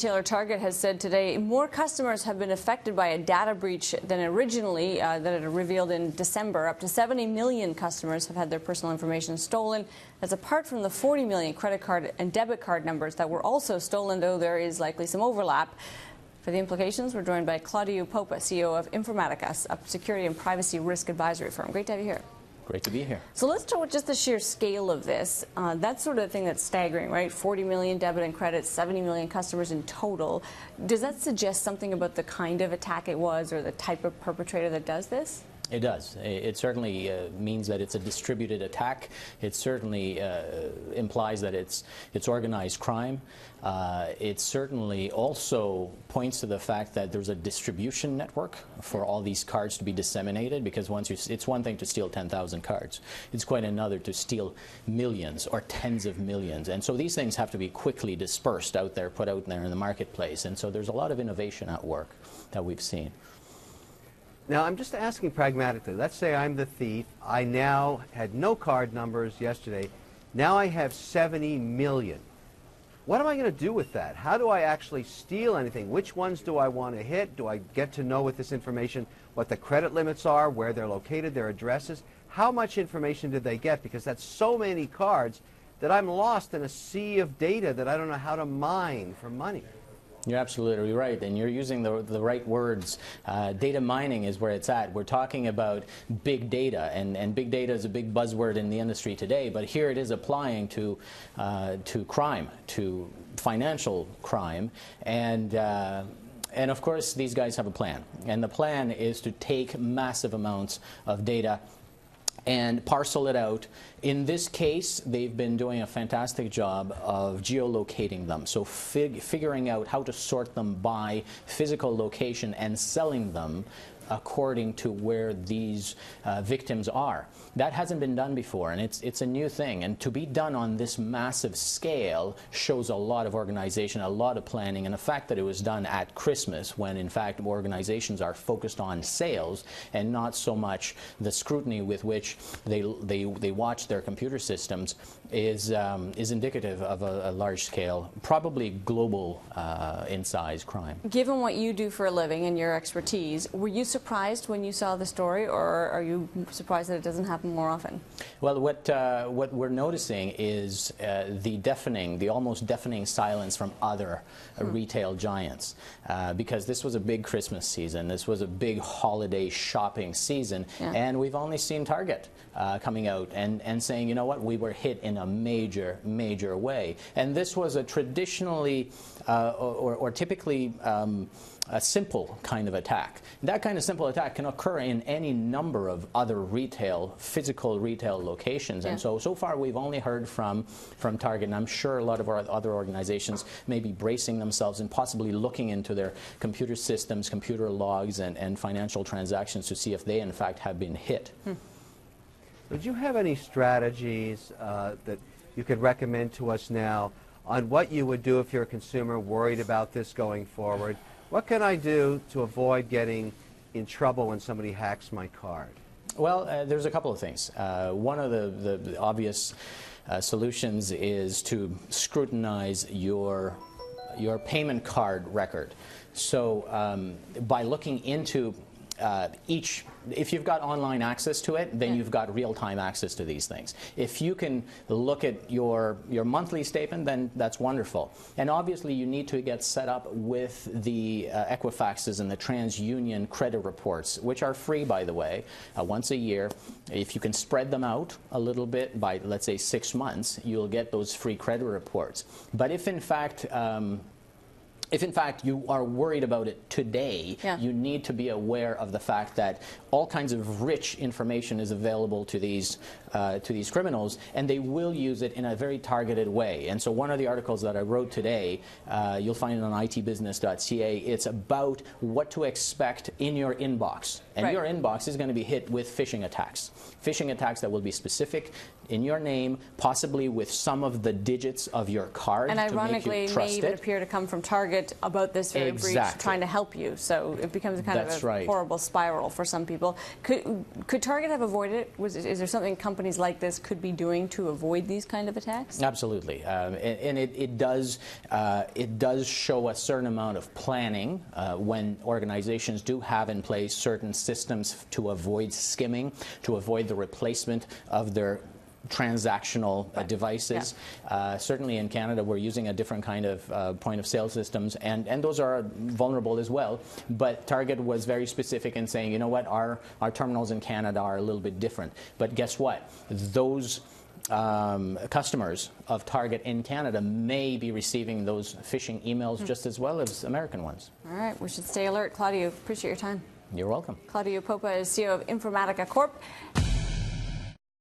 Retailer Target has said today more customers have been affected by a data breach than originally that it revealed in December. Up to 70 million customers have had their personal information stolen. That's apart from the 40 million credit card and debit card numbers that were also stolen, though there is likely some overlap. For the implications, we're joined by Claudiu Popa, CEO of Informatica, a security and privacy risk advisory firm. Great to have you here. Great to be here. So let's start with just the sheer scale of this. That's sort of the thing that's staggering, right? 40 million debit and credit, 70 million customers in total. Does that suggest something about the kind of attack it was or the type of perpetrator that does this? It does. It certainly means that it's a distributed attack. It certainly implies that it's organized crime. It certainly also points to the fact that there's a distribution network for all these cards to be disseminated, because it's one thing to steal 10,000 cards. It's quite another to steal millions or tens of millions. And so these things have to be quickly dispersed out there, put out there in the marketplace. And so there's a lot of innovation at work that we've seen. Now, I'm just asking pragmatically. Let's say I'm the thief. I now had no card numbers yesterday. Now I have 70 million. What am I going to do with that? How do I actually steal anything? Which ones do I want to hit? Do I get to know with this information what the credit limits are, where they're located, their addresses? How much information did they get? Because that's so many cards that I'm lost in a sea of data that I don't know how to mine for money. You're absolutely right, and you're using the right words. Data mining is where it's at. We're talking about big data, and big data is a big buzzword in the industry today, but here it is applying to crime, to financial crime, and of course these guys have a plan, and the plan is to take massive amounts of data and parcel it out. In this case, they've been doing a fantastic job of geolocating them, so figuring out how to sort them by physical location and selling them according to where these victims are. That hasn't been done before, and it's a new thing. And to be done on this massive scale shows a lot of organization, a lot of planning, and the fact that it was done at Christmas, when in fact organizations are focused on sales and not so much the scrutiny with which they watch their computer systems, is indicative of a large-scale, probably global in size crime. Given what you do for a living and your expertise, were you surprised when you saw the story, or are you surprised that it doesn't happen more often? Well, what we're noticing is the almost deafening silence from other retail giants, because this was a big Christmas season, this was a big holiday shopping season, and we've only seen Target coming out and saying, you know what, we were hit in a major way. And this was a traditionally or typically a simple kind of attack. That kind of simple attack can occur in any number of other physical retail locations. And so far we've only heard from Target, and I'm sure a lot of our other organizations may be bracing themselves and possibly looking into their computer systems, computer logs, and financial transactions to see if they in fact have been hit. Would you have any strategies that you could recommend to us now on what you would do if you're a consumer worried about this going forward? What can I do to avoid getting in trouble when somebody hacks my card? Well, there's a couple of things. One of the obvious solutions is to scrutinize your payment card record. So by looking into if you've got online access to it, then you've got real-time access to these things. If you can look at your monthly statement, then that's wonderful. And obviously you need to get set up with the Equifaxes and the TransUnion credit reports, which are free, by the way, once a year. If you can spread them out a little bit by, let's say, 6 months, you'll get those free credit reports. But if in fact you are worried about it today, you need to be aware of the fact that all kinds of rich information is available to these criminals, and they will use it in a very targeted way. And so one of the articles that I wrote today, you'll find it on itbusiness.ca, it's about what to expect in your inbox. And your inbox is going to be hit with phishing attacks. Phishing attacks that will be specific in your name, possibly with some of the digits of your card, and to make you ironically trust may even it. appear to come from Target Target about this very breach, trying to help you. So it becomes a kind of a horrible spiral for some people. Could Target have avoided it? Is there something companies like this could be doing to avoid these kind of attacks? Absolutely, and it does show a certain amount of planning when organizations do have in place certain systems to avoid skimming, to avoid the replacement of their transactional devices. Yeah. Certainly in Canada we're using a different kind of point of sale systems, and those are vulnerable as well, but Target was very specific in saying, you know what, our terminals in Canada are a little bit different. But guess what, those customers of Target in Canada may be receiving those phishing emails just as well as American ones. All right, we should stay alert. Claudiu, appreciate your time. You're welcome. Claudiu Popa is CEO of Informatica Corp.